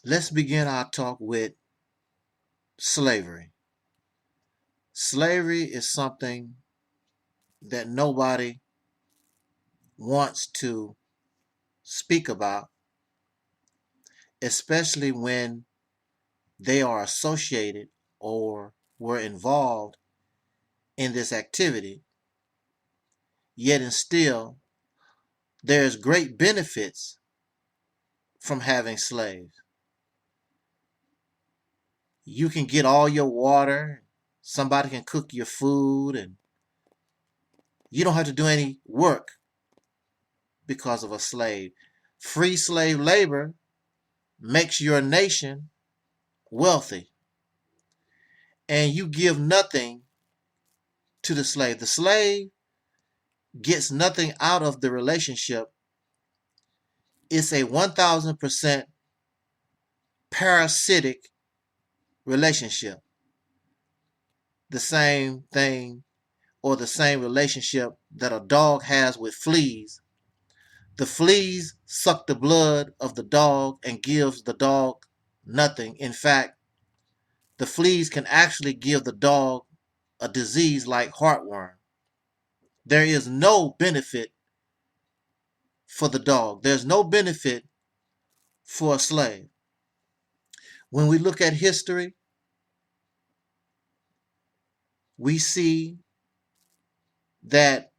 Let's begin our talk with slavery. Slavery is something that nobody wants to speak about, especially when they are associated or were involved in this activity. Yet and still, there's great benefits from having slaves. You can get all your water, somebody can cook your food, and you don't have to do any work because of a slave. Free slave labor makes your nation wealthy, and you give nothing to the slave. The slave gets nothing out of the relationship. It's a 1000% parasitic relationship. The same thing or the same relationship that a dog has with fleas. The fleas suck the blood of the dog and gives the dog nothing. In fact, the fleas can actually give the dog a disease like heartworm. There is no benefit for the dog. There's no benefit for a slave. When we look at history, we see that,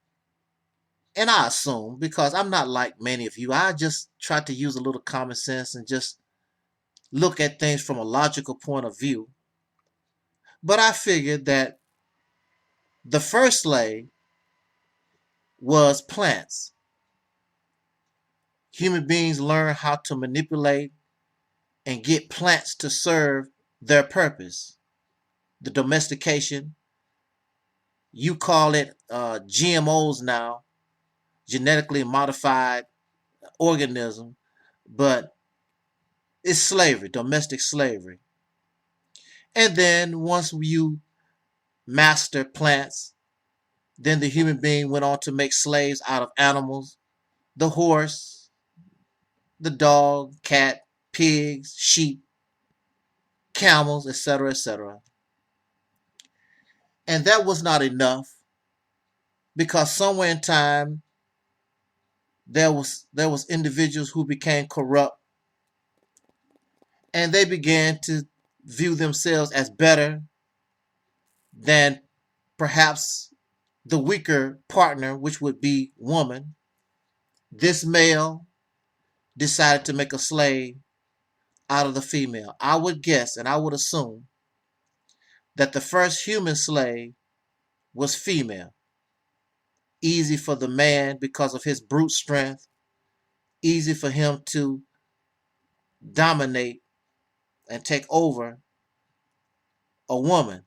and I assume, because I'm not like many of you, I just try to use a little common sense and just look at things from a logical point of view. But I figured that the first slave was plants. Human beings learn how to manipulate and get plants to serve their purpose. The domestication, you call it GMOs now, genetically modified organism, but it's slavery, domestic slavery. And then once you master plants, then the human being went on to make slaves out of animals, the horse, the dog, cat, pigs, sheep, camels, etc., etc. And that was not enough, because somewhere in time there was individuals who became corrupt, and they began to view themselves as better than perhaps the weaker partner, which would be woman. This male decided to make a slave out of the female. I would guess and I would assume that the first human slave was female. Easy for the man because of his brute strength. Easy for him to dominate and take over a woman.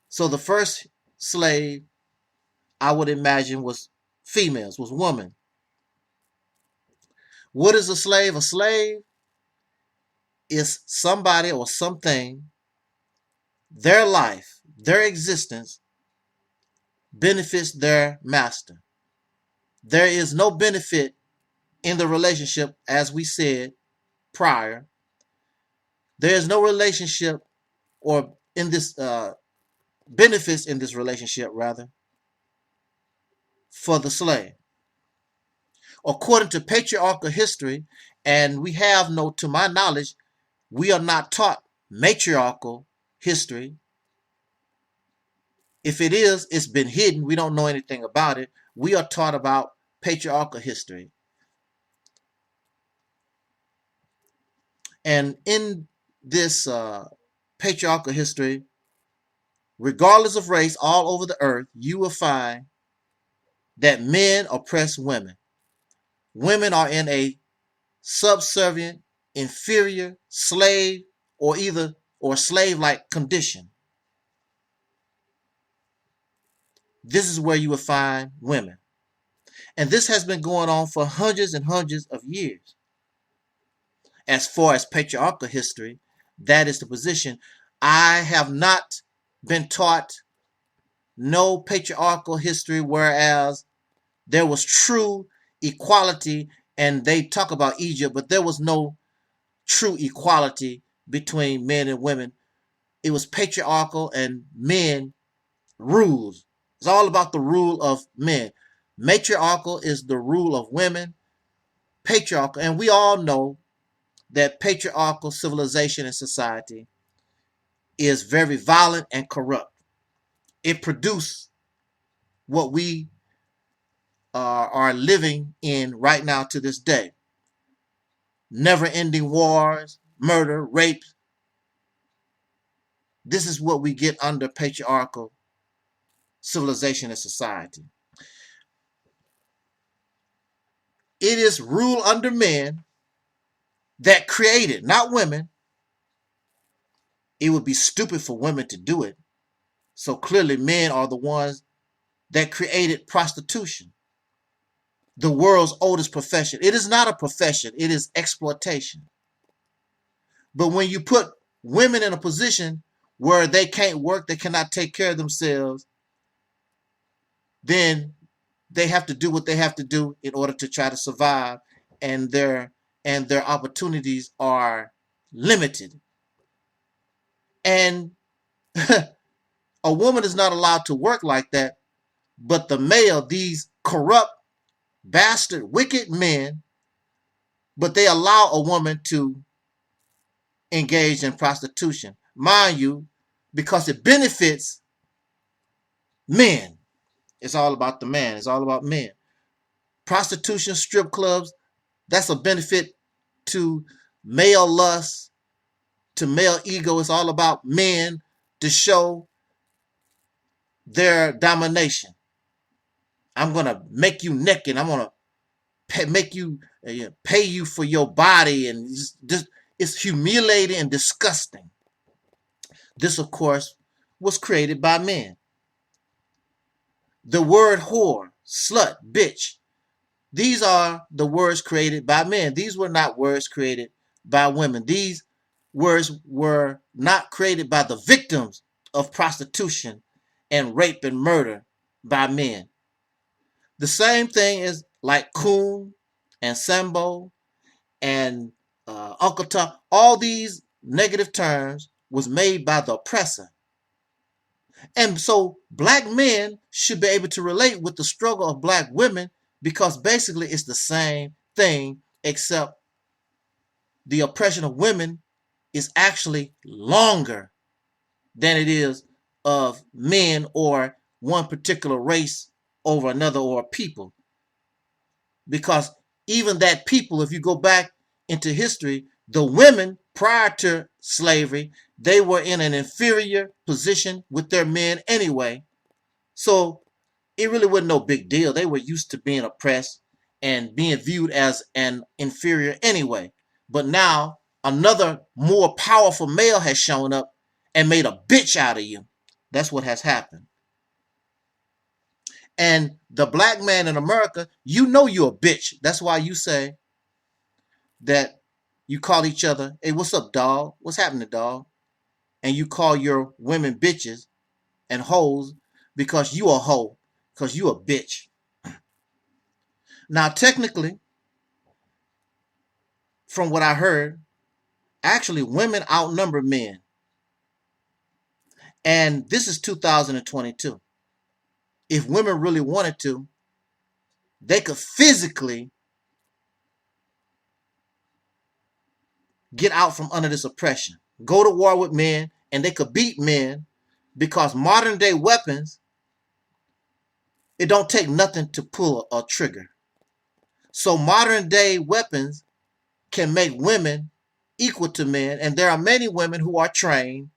So the first slave, I would imagine, was females, was women. What is a slave? A slave is somebody or something, their life, their existence benefits their master. There is no benefit in the relationship, as we said prior. There is no relationship or in this benefits in this relationship, rather, for the slave. According to patriarchal history, and we have no, to my knowledge, we are not taught matriarchal history. If it is, it's been hidden. We don't know anything about it. We are taught about patriarchal history. And in this patriarchal history, regardless of race, all over the earth, you will find that men oppress women. Women are in a subservient, inferior, slave, or slave-like condition. This is where you will find women. And this has been going on for hundreds and hundreds of years. As far as patriarchal history, that is the position. I have not been taught no patriarchal history, whereas there was true equality, and they talk about Egypt, but there was no true equality between men and women. It was patriarchal, and men ruled. It's all about the rule of men. Matriarchal is the rule of women. Patriarchal, and we all know that patriarchal civilization and society is very violent and corrupt. It produced what we are living in right now to this day. Never-ending wars, murder, rape. This is what we get under patriarchal civilization and society. It is rule under men that created, not women. It would be stupid for women to do it. So clearly men are the ones that created prostitution, the world's oldest profession. It is not a profession, it is exploitation. But when you put women in a position where they can't work, they cannot take care of themselves, then they have to do what they have to do in order to try to survive, and their opportunities are limited. And a woman is not allowed to work like that, but the male, these corrupt, bastard, wicked men, but they allow a woman to engage in prostitution. Mind you, because it benefits men. It's all about the man. It's all about men. Prostitution, strip clubs, that's a benefit to male lust, to male ego. It's all about men to show their domination. I'm going to make you naked. I'm going to pay you for your body. And it's humiliating and disgusting. This, of course, was created by men. The word whore, slut, bitch, these are the words created by men. These were not words created by women. These words were not created by the victims of prostitution and rape and murder by men. The same thing is like coon and sambo and Uncle Tom. All these negative terms was made by the oppressor. And so black men should be able to relate with the struggle of black women, because basically it's the same thing, except the oppression of women is actually longer than it is of men or one particular race over another or people. Because even that people, if you go back into history, the women prior to slavery, they were in an inferior position with their men anyway. So it really wasn't no big deal. They were used to being oppressed and being viewed as an inferior anyway. But now another more powerful male has shown up and made a bitch out of you. That's what has happened. And the black man in America, you know you're a bitch. That's why you say that you call each other, hey, what's up, dog? What's happening, dog? And you call your women bitches and hoes because you a hoe, because you a bitch. Now, technically, from what I heard, actually women outnumber men. And this is 2022. If women really wanted to, they could physically get out from under this oppression, go to war with men, and they could beat men, because modern day weapons, it don't take nothing to pull a trigger. So modern day weapons can make women equal to men, and there are many women who are trained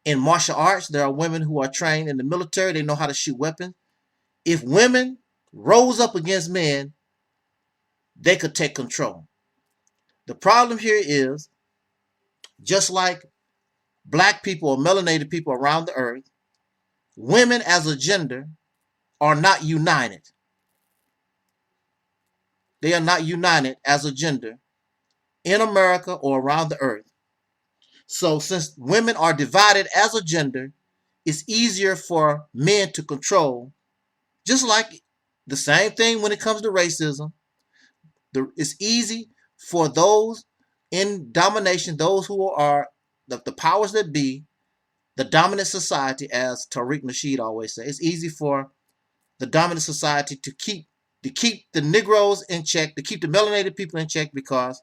in martial arts. There are women who are trained in the military. They know how to shoot weapons. If women rose up against men, they could take control. The problem here is, just like black people or melanated people around the earth, women as a gender are not united. They are not united as a gender in America or around the earth. So since women are divided as a gender, it's easier for men to control. Just like the same thing when it comes to racism. It's easy for those in domination, those who are the powers that be, the dominant society, as Tariq Nasheed always says, it's easy for the dominant society to keep the Negroes in check, to keep the melanated people in check, because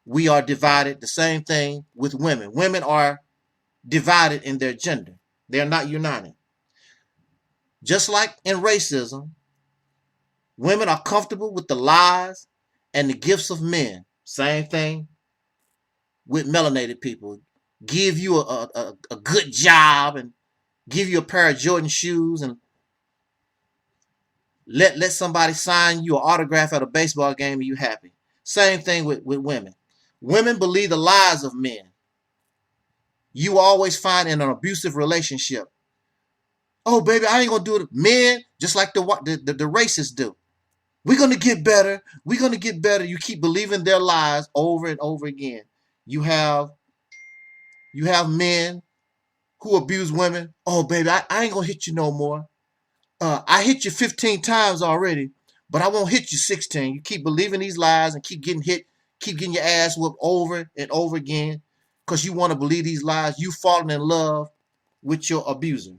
we are divided. The same thing with women. Women are divided in their gender. They're not united. Just like in racism, women are comfortable with the lies and the gifts of men. Same thing with melanated people. Give you a good job and give you a pair of Jordan shoes and let somebody sign you an autograph at a baseball game and you happy. Same thing with women. Women believe the lies of men. You always find in an abusive relationship, oh baby, I ain't gonna do it. Men, just like the racists do. We're gonna get better. We're gonna get better. You keep believing their lies over and over again. You have men who abuse women. Oh baby, I ain't gonna hit you no more. I hit you 15 times already, but I won't hit you 16. You keep believing these lies and keep getting hit, keep getting your ass whooped over and over again because you want to believe these lies. You falling in love with your abuser.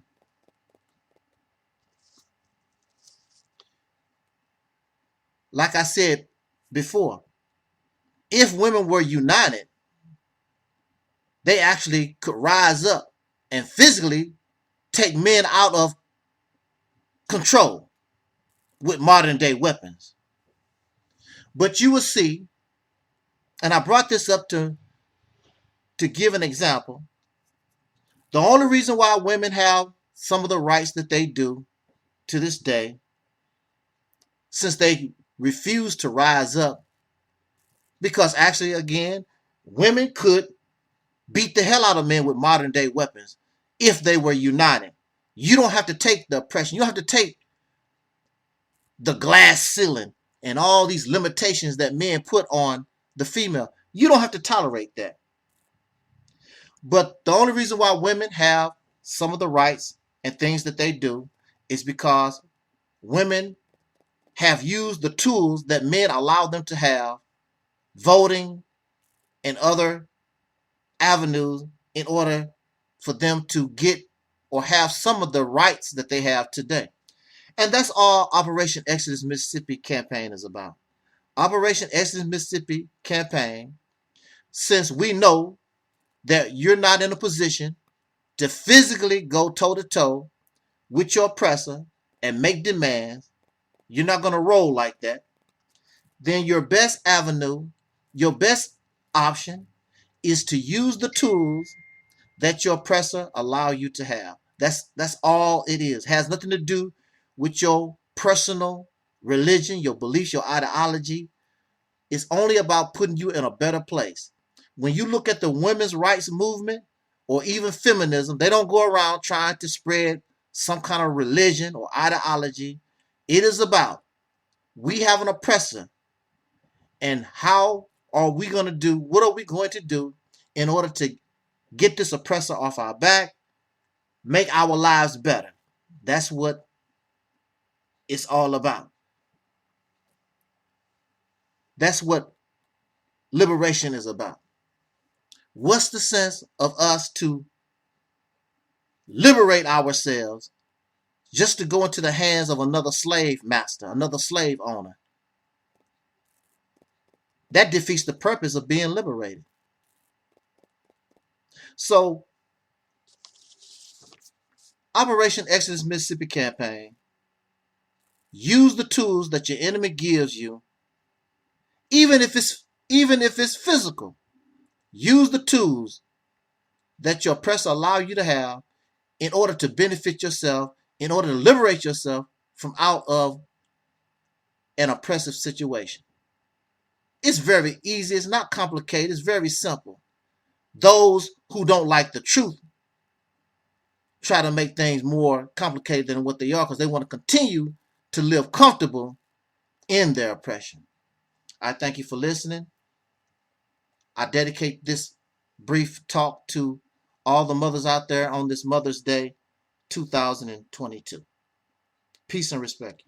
Like I said before, if women were united, they actually could rise up and physically take men out of control with modern day weapons. But you will see, and I brought this up to give an example, the only reason why women have some of the rights that they do to this day, since they refuse to rise up, because actually, again, women could beat the hell out of men with modern day weapons if they were united. You don't have to take the oppression. You don't have to take the glass ceiling and all these limitations that men put on the female. You don't have to tolerate that. But the only reason why women have some of the rights and things that they do is because women have used the tools that men allow them to have, voting and other avenues, in order for them to get or have some of the rights that they have today. And that's all Operation Exodus Mississippi campaign is about. Operation Exodus Mississippi campaign, since we know that you're not in a position to physically go toe-to-toe with your oppressor and make demands, you're not going to roll like that, then your best avenue, your best option is to use the tools that your oppressor allow you to have. That's all it is. It has nothing to do with your personal religion, your beliefs, your ideology. It's only about putting you in a better place. When you look at the women's rights movement or even feminism, they don't go around trying to spread some kind of religion or ideology. It is about, we have an oppressor, and how are we going to do, what are we going to do in order to get this oppressor off our back, make our lives better. That's what it's all about. That's what liberation is about. What's the sense of us to liberate ourselves just to go into the hands of another slave master, another slave owner? That defeats the purpose of being liberated. So, Operation Exodus Mississippi campaign, use the tools that your enemy gives you, even if it's physical. Use the tools that your oppressor allow you to have in order to benefit yourself, in order to liberate yourself from out of an oppressive situation. It's very easy. It's not complicated. It's very simple. Those who don't like the truth try to make things more complicated than what they are, because they want to continue to live comfortable in their oppression. I thank you for listening. I dedicate this brief talk to all the mothers out there on this Mother's Day 2022. Peace and respect.